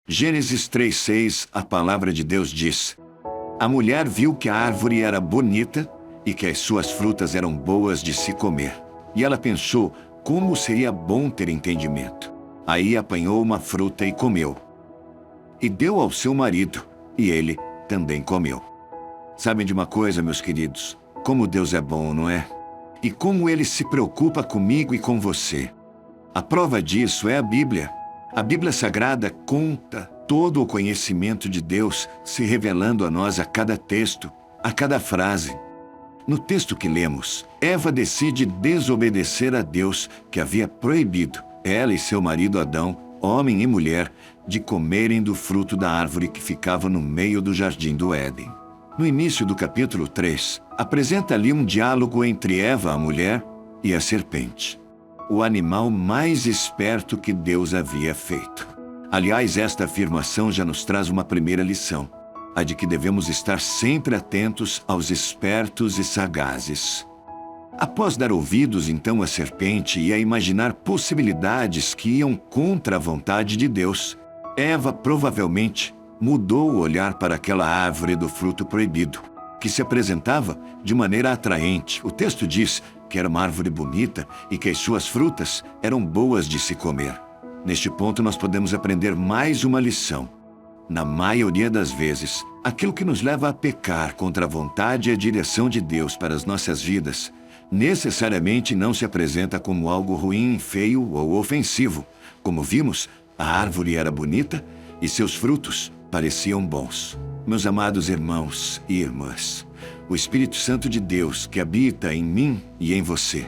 Gênesis 3:6, a palavra de Deus diz: A mulher viu que a árvore era bonita e que as suas frutas eram boas de se comer. E ela pensou como seria bom ter entendimento. Aí apanhou uma fruta e comeu. E deu ao seu marido, e ele também comeu. Sabem de uma coisa, meus queridos? Como Deus é bom, não é? E como Ele se preocupa comigo e com você. A prova disso é a Bíblia. A Bíblia Sagrada conta todo o conhecimento de Deus se revelando a nós a cada texto, a cada frase. No texto que lemos, Eva decide desobedecer a Deus, que havia proibido ela e seu marido Adão, homem e mulher, de comerem do fruto da árvore que ficava no meio do jardim do Éden. No início do capítulo 3, apresenta ali um diálogo entre Eva, a mulher, e a serpente, o animal mais esperto que Deus havia feito. Aliás, esta afirmação já nos traz uma primeira lição, a de que devemos estar sempre atentos aos espertos e sagazes. Após dar ouvidos então à serpente e a imaginar possibilidades que iam contra a vontade de Deus, Eva provavelmente mudou o olhar para aquela árvore do fruto proibido, que se apresentava de maneira atraente. O texto diz que era uma árvore bonita e que as suas frutas eram boas de se comer. Neste ponto nós podemos aprender mais uma lição. Na maioria das vezes, aquilo que nos leva a pecar contra a vontade e a direção de Deus para as nossas vidas, necessariamente não se apresenta como algo ruim, feio ou ofensivo. Como vimos, a árvore era bonita e seus frutos pareciam bons. Meus amados irmãos e irmãs, o Espírito Santo de Deus, que habita em mim e em você,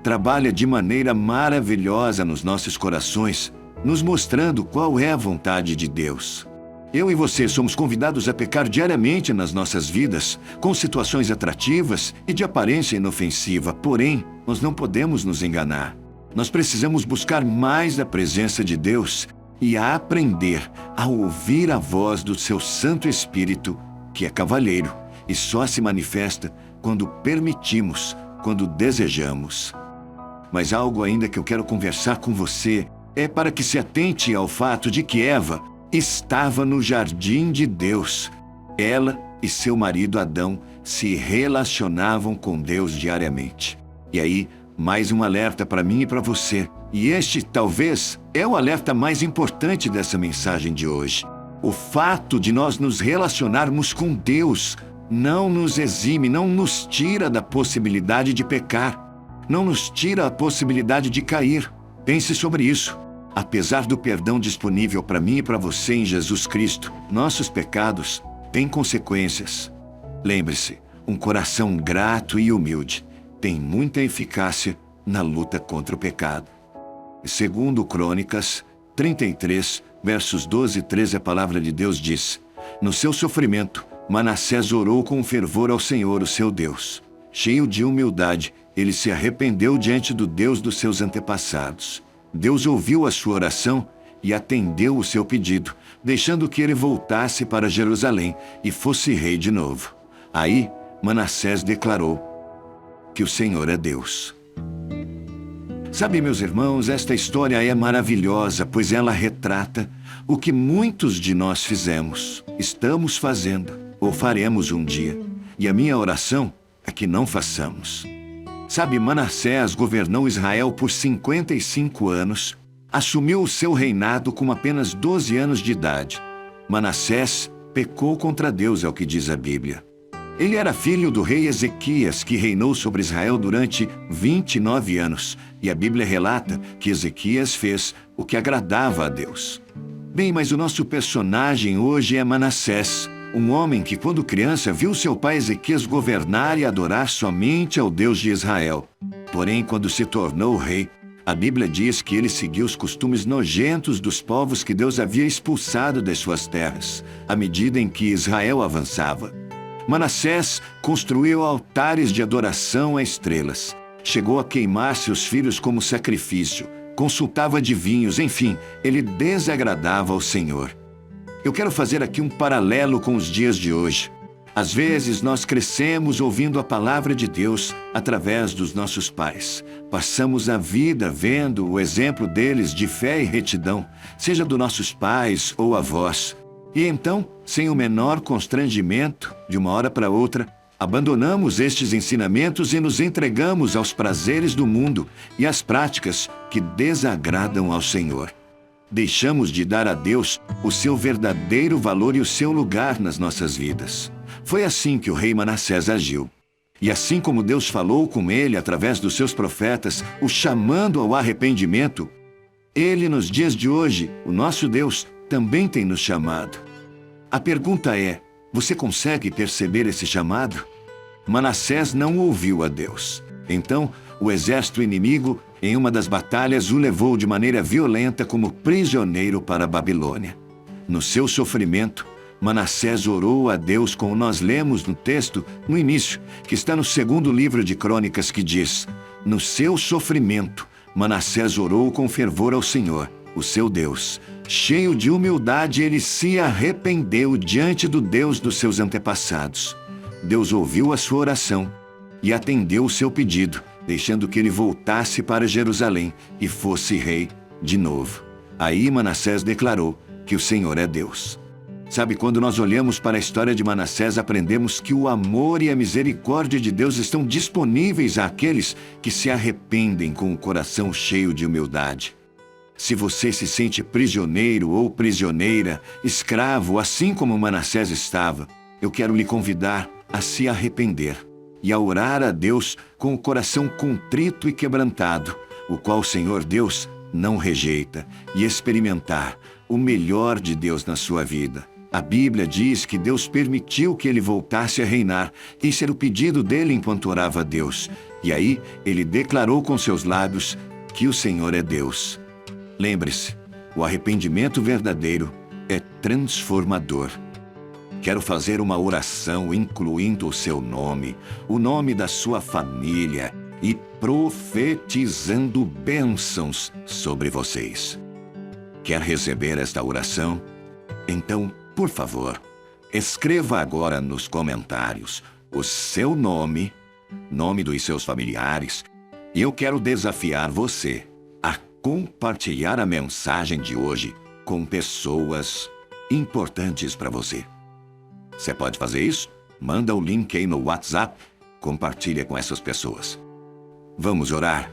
trabalha de maneira maravilhosa nos nossos corações, nos mostrando qual é a vontade de Deus. Eu e você somos convidados a pecar diariamente nas nossas vidas, com situações atrativas e de aparência inofensiva. Porém, nós não podemos nos enganar. Nós precisamos buscar mais da presença de Deus e a aprender a ouvir a voz do seu Santo Espírito, que é cavalheiro e só se manifesta quando permitimos, quando desejamos. Mas algo ainda que eu quero conversar com você é para que se atente ao fato de que Eva estava no jardim de Deus. Ela e seu marido Adão se relacionavam com Deus diariamente. E aí, mais um alerta para mim e para você. E este, talvez, é o alerta mais importante dessa mensagem de hoje. O fato de nós nos relacionarmos com Deus não nos exime, não nos tira da possibilidade de pecar. Não nos tira a possibilidade de cair. Pense sobre isso. Apesar do perdão disponível para mim e para você em Jesus Cristo, nossos pecados têm consequências. Lembre-se, um coração grato e humilde tem muita eficácia na luta contra o pecado. Segundo Crônicas 33, versos 12 e 13, a palavra de Deus diz: No seu sofrimento, Manassés orou com fervor ao Senhor, o seu Deus. Cheio de humildade, ele se arrependeu diante do Deus dos seus antepassados. Deus ouviu a sua oração e atendeu o seu pedido, deixando que ele voltasse para Jerusalém e fosse rei de novo. Aí, Manassés declarou que o Senhor é Deus. Sabe, meus irmãos, esta história é maravilhosa, pois ela retrata o que muitos de nós fizemos, estamos fazendo ou faremos um dia. E a minha oração é que não façamos. Sabe, Manassés governou Israel por 55 anos, assumiu o seu reinado com apenas 12 anos de idade. Manassés pecou contra Deus, é o que diz a Bíblia. Ele era filho do rei Ezequias, que reinou sobre Israel durante 29 anos, e a Bíblia relata que Ezequias fez o que agradava a Deus. Bem, mas o nosso personagem hoje é Manassés, um homem que, quando criança, viu seu pai Ezequias governar e adorar somente ao Deus de Israel. Porém, quando se tornou rei, a Bíblia diz que ele seguiu os costumes nojentos dos povos que Deus havia expulsado das suas terras, à medida em que Israel avançava. Manassés construiu altares de adoração a estrelas, chegou a queimar seus filhos como sacrifício, consultava adivinhos, enfim, ele desagradava ao Senhor. Eu quero fazer aqui um paralelo com os dias de hoje. Às vezes nós crescemos ouvindo a palavra de Deus através dos nossos pais. Passamos a vida vendo o exemplo deles de fé e retidão, seja dos nossos pais ou avós. E então, sem o menor constrangimento, de uma hora para outra, abandonamos estes ensinamentos e nos entregamos aos prazeres do mundo e às práticas que desagradam ao Senhor. Deixamos de dar a Deus o seu verdadeiro valor e o seu lugar nas nossas vidas. Foi assim que o rei Manassés agiu. E assim como Deus falou com ele através dos seus profetas, o chamando ao arrependimento, ele, nos dias de hoje, o nosso Deus, também tem nos chamado. A pergunta é, você consegue perceber esse chamado? Manassés não ouviu a Deus. Então, o exército inimigo, em uma das batalhas, o levou de maneira violenta como prisioneiro para a Babilônia. No seu sofrimento, Manassés orou a Deus como nós lemos no texto, no início, que está no segundo livro de Crônicas, que diz: no seu sofrimento, Manassés orou com fervor ao Senhor, o seu Deus. Cheio de humildade, ele se arrependeu diante do Deus dos seus antepassados. Deus ouviu a sua oração e atendeu o seu pedido, deixando que ele voltasse para Jerusalém e fosse rei de novo. Aí Manassés declarou que o Senhor é Deus. Sabe, quando nós olhamos para a história de Manassés, aprendemos que o amor e a misericórdia de Deus estão disponíveis àqueles que se arrependem com o coração cheio de humildade. Se você se sente prisioneiro ou prisioneira, escravo, assim como Manassés estava, eu quero lhe convidar a se arrepender e a orar a Deus com o coração contrito e quebrantado, o qual o Senhor Deus não rejeita, e experimentar o melhor de Deus na sua vida. A Bíblia diz que Deus permitiu que ele voltasse a reinar. Esse era o pedido dele enquanto orava a Deus. E aí, ele declarou com seus lábios que o Senhor é Deus. Lembre-se, o arrependimento verdadeiro é transformador. Quero fazer uma oração incluindo o seu nome, o nome da sua família e profetizando bênçãos sobre vocês. Quer receber esta oração? Então, por favor, escreva agora nos comentários o seu nome, nome dos seus familiares, e eu quero desafiar você a compartilhar a mensagem de hoje com pessoas importantes para você. Você pode fazer isso? Manda o link aí no WhatsApp, compartilha com essas pessoas. Vamos orar?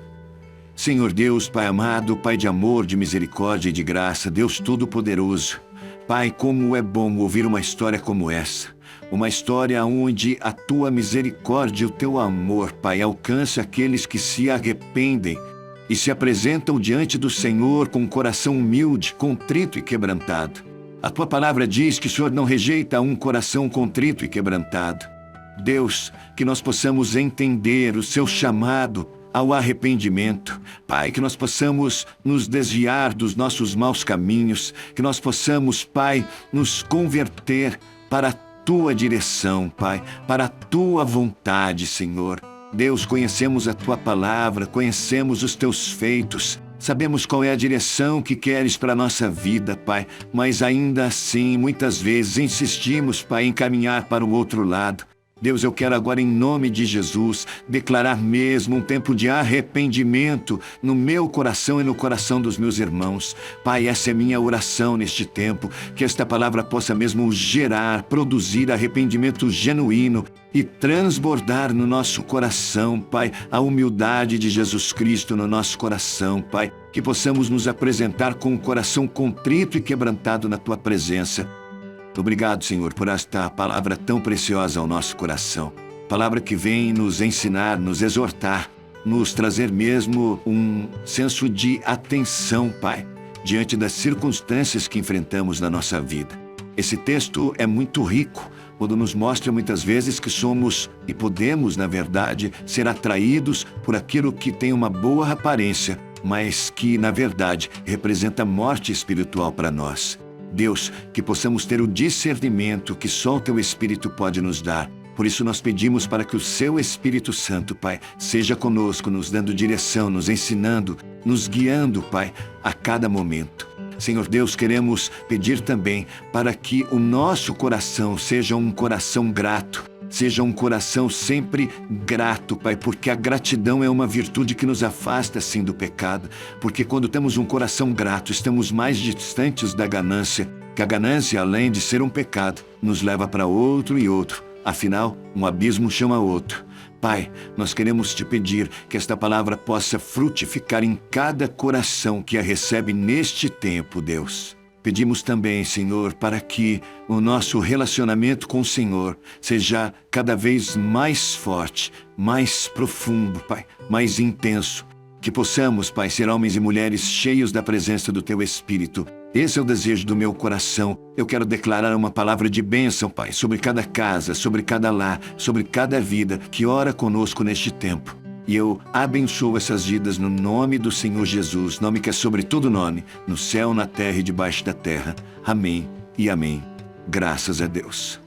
Senhor Deus, Pai amado, Pai de amor, de misericórdia e de graça, Deus Todo-Poderoso, Pai, como é bom ouvir uma história como essa. Uma história onde a Tua misericórdia e o Teu amor, Pai, alcança aqueles que se arrependem e se apresentam diante do Senhor com um coração humilde, contrito e quebrantado. A Tua palavra diz que o Senhor não rejeita um coração contrito e quebrantado. Deus, que nós possamos entender o Seu chamado ao arrependimento. Pai, que nós possamos nos desviar dos nossos maus caminhos, que nós possamos, Pai, nos converter para a Tua direção, Pai, para a Tua vontade, Senhor. Deus, conhecemos a Tua palavra, conhecemos os Teus feitos, sabemos qual é a direção que queres para a nossa vida, Pai, mas ainda assim, muitas vezes insistimos, Pai, em caminhar para o outro lado. Deus, eu quero agora, em nome de Jesus, declarar mesmo um tempo de arrependimento no meu coração e no coração dos meus irmãos. Pai, essa é minha oração neste tempo, que esta palavra possa mesmo gerar, produzir arrependimento genuíno e transbordar no nosso coração, Pai, a humildade de Jesus Cristo no nosso coração, Pai, que possamos nos apresentar com o coração contrito e quebrantado na Tua presença. Obrigado, Senhor, por esta palavra tão preciosa ao nosso coração. Palavra que vem nos ensinar, nos exortar, nos trazer mesmo um senso de atenção, Pai, diante das circunstâncias que enfrentamos na nossa vida. Esse texto é muito rico, quando nos mostra muitas vezes que somos e podemos, na verdade, ser atraídos por aquilo que tem uma boa aparência, mas que, na verdade, representa morte espiritual para nós. Deus, que possamos ter o discernimento que só o Teu Espírito pode nos dar. Por isso nós pedimos para que o Seu Espírito Santo, Pai, seja conosco, nos dando direção, nos ensinando, nos guiando, Pai, a cada momento. Senhor Deus, queremos pedir também para que o nosso coração seja um coração grato. Seja um coração sempre grato, Pai, porque a gratidão é uma virtude que nos afasta, sim, do pecado. Porque quando temos um coração grato, estamos mais distantes da ganância, que a ganância, além de ser um pecado, nos leva para outro e outro. Afinal, um abismo chama outro. Pai, nós queremos te pedir que esta palavra possa frutificar em cada coração que a recebe neste tempo, Deus. Pedimos também, Senhor, para que o nosso relacionamento com o Senhor seja cada vez mais forte, mais profundo, Pai, mais intenso. Que possamos, Pai, ser homens e mulheres cheios da presença do Teu Espírito. Esse é o desejo do meu coração. Eu quero declarar uma palavra de bênção, Pai, sobre cada casa, sobre cada lar, sobre cada vida que ora conosco neste tempo. E eu abençoo essas vidas no nome do Senhor Jesus, nome que é sobre todo nome, no céu, na terra e debaixo da terra. Amém e amém. Graças a Deus.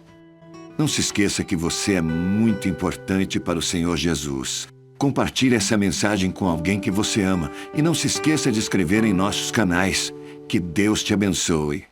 Não se esqueça que você é muito importante para o Senhor Jesus. Compartilhe essa mensagem com alguém que você ama e não se esqueça de inscrever em nossos canais. Que Deus te abençoe.